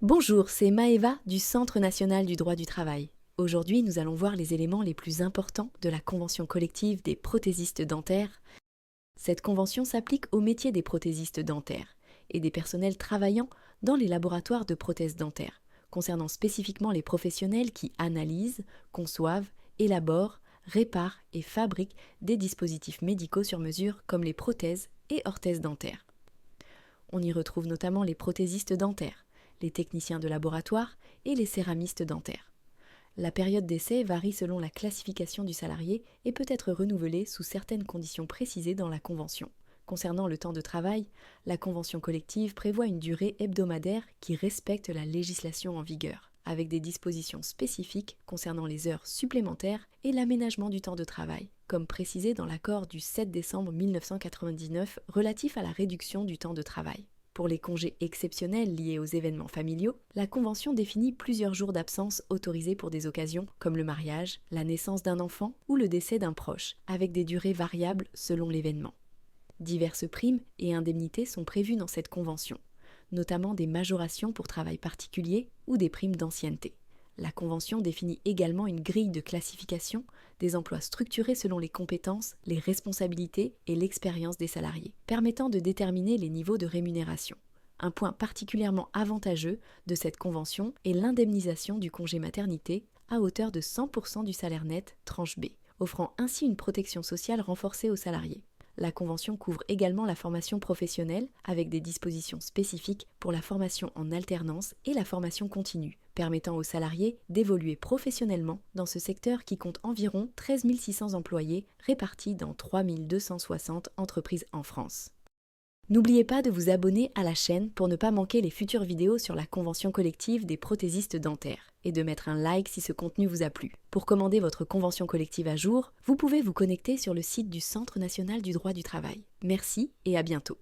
Bonjour, c'est Maëva du Centre national du droit du travail. Aujourd'hui, nous allons voir les éléments les plus importants de la convention collective des prothésistes dentaires. Cette convention s'applique au métier des prothésistes dentaires et des personnels travaillant dans les laboratoires de prothèses dentaires, concernant spécifiquement les professionnels qui analysent, conçoivent, élaborent, réparent et fabriquent des dispositifs médicaux sur mesure comme les prothèses et orthèses dentaires. On y retrouve notamment les prothésistes dentaires, les techniciens de laboratoire et les céramistes dentaires. La période d'essai varie selon la classification du salarié et peut être renouvelée sous certaines conditions précisées dans la convention. Concernant le temps de travail, la convention collective prévoit une durée hebdomadaire qui respecte la législation en vigueur, avec des dispositions spécifiques concernant les heures supplémentaires et l'aménagement du temps de travail, comme précisé dans l'accord du 7 décembre 1999 relatif à la réduction du temps de travail. Pour les congés exceptionnels liés aux événements familiaux, la Convention définit plusieurs jours d'absence autorisés pour des occasions comme le mariage, la naissance d'un enfant ou le décès d'un proche, avec des durées variables selon l'événement. Diverses primes et indemnités sont prévues dans cette Convention, notamment des majorations pour travail particulier ou des primes d'ancienneté. La Convention définit également une grille de classification des emplois structurés selon les compétences, les responsabilités et l'expérience des salariés, permettant de déterminer les niveaux de rémunération. Un point particulièrement avantageux de cette convention est l'indemnisation du congé maternité à hauteur de 100% du salaire net tranche B, offrant ainsi une protection sociale renforcée aux salariés. La Convention couvre également la formation professionnelle avec des dispositions spécifiques pour la formation en alternance et la formation continue, permettant aux salariés d'évoluer professionnellement dans ce secteur qui compte environ 13 600 employés répartis dans 3 260 entreprises en France. N'oubliez pas de vous abonner à la chaîne pour ne pas manquer les futures vidéos sur la convention collective des prothésistes dentaires et de mettre un like si ce contenu vous a plu. Pour commander votre convention collective à jour, vous pouvez vous connecter sur le site du Centre national du droit du travail. Merci et à bientôt.